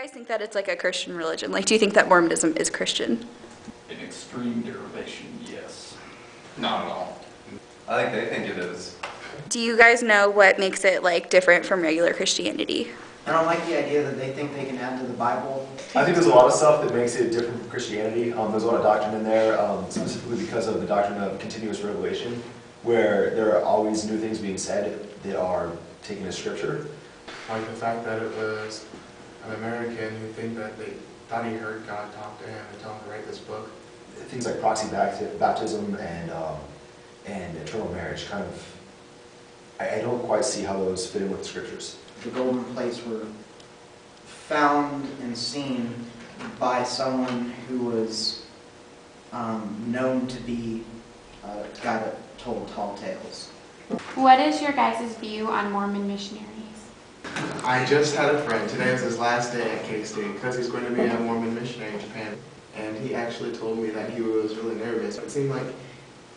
guys think that it's like a Christian religion? Like, do you think that Mormonism is Christian? In extreme derivation, yes. Not at all. I think they think it is. Do you guys know what makes it like different from regular Christianity? I don't like the idea that they think they can add to the Bible. I think there's a lot of stuff that makes it different from Christianity. There's a lot of doctrine in there, specifically because of the doctrine of continuous revelation, where there are always new things being said that are taken as scripture. Like the fact that it was an American who they thought he heard God talk to him and tell him to write this book. Things like proxy baptism and eternal marriage kind of, I don't quite see how those fit in with the scriptures. The golden plates were found and seen by someone who was known to be a guy that told tall tales. What is your guys' view on Mormon missionaries? I just had a friend, today was his last day at K-State because he's going to be a Mormon missionary in Japan. And he actually told me that he was really nervous. It seemed like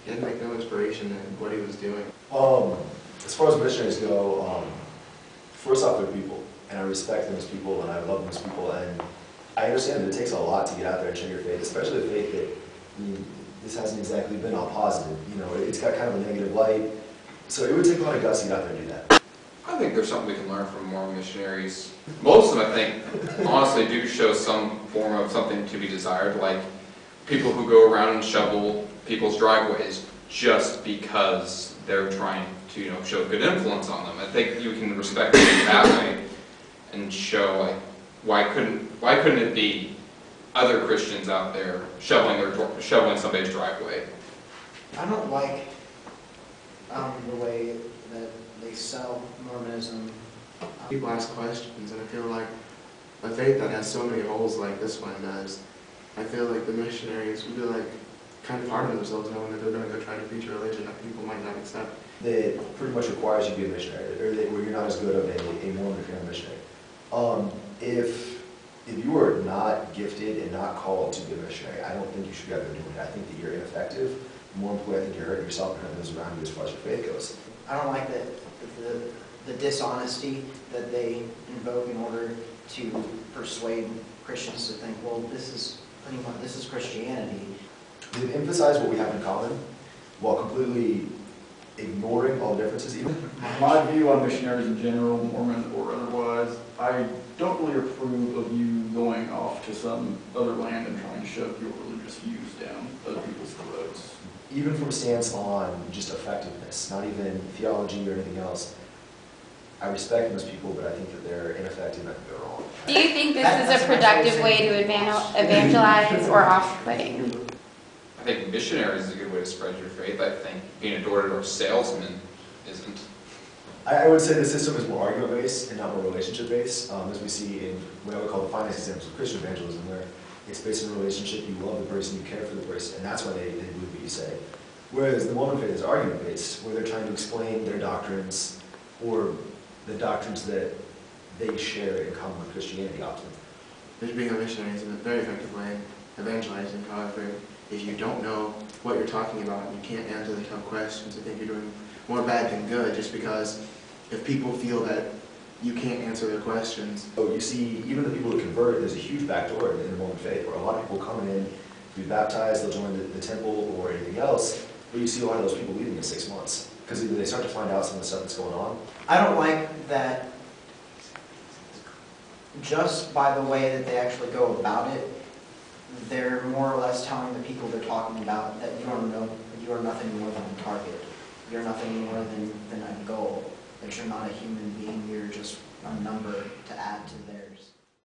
he had no inspiration in what he was doing. As far as missionaries go, first off, they're people, and I respect them as people, and I love them as people, and I understand that it takes a lot to get out there and share your faith, especially a faith that, this hasn't exactly been all positive. It's got kind of a negative light, so it would take a lot of guts to get out there and do that. I think there's something we can learn from Mormon missionaries. Most of them, I think, honestly do show some form of something to be desired, like people who go around and shovel people's driveways just because they're trying to, show good influence on them. I think you can respect them that way and show, like, why couldn't it be other Christians out there shoveling somebody's driveway? I don't like the way that they sell Mormonism. People ask questions, and I feel like a faith that has so many holes like this one does, I feel like the missionaries would be like kind of hard on themselves knowing that they're going to go try to preach a religion that people might not accept. That pretty much requires you to be a missionary, or where you're not as good of a Mormon if you're not a missionary. If you are not gifted and not called to be a missionary, I don't think you should be out there doing it. I think that you're ineffective. More importantly, I think you're hurting yourself and hurting those around you as far as your faith goes. I don't like the dishonesty that they invoke in order to persuade Christians to think, well, this is Christianity. They've emphasized what we have in common while completely ignoring all the differences. My view on missionaries in general, Mormon or otherwise, I don't really approve of you going off to some other land and trying to shove your religious views down other people's throats. Even from a stance on just effectiveness, not even theology or anything else, I respect them as people, but I think that they're ineffective and I think they're wrong. Do you think this is a productive way to evangelize or off-putting? I think missionaries is a good way to spread your faith. I think being a door-to-door salesman isn't. I would say the system is more argument-based and not more relationship-based, as we see in what I would call the finest examples of Christian evangelism, where it's based on a relationship, you love the person, you care for the person, and that's why they believe what you say. Whereas the Mormon faith is argument-based, where they're trying to explain their doctrines or the doctrines that they share in common with Christianity often. Being a missionary is a very effective way of evangelizing. However, if you don't know what you're talking about and you can't answer the tough questions, I think you're doing more bad than good, just because if people feel that you can't answer their questions. So you see, even the people that convert, there's a huge backdoor in the Mormon faith where a lot of people come in to be baptized, they'll join the temple or anything else, but you see a lot of those people leaving in 6 months because either they start to find out some of the stuff that's going on. I don't like that just by the way that they actually go about it, they're more or less telling the people they're talking about that you are nothing more than a target. You're nothing more than a goal. That you're not a human being, you're just a number to add to theirs.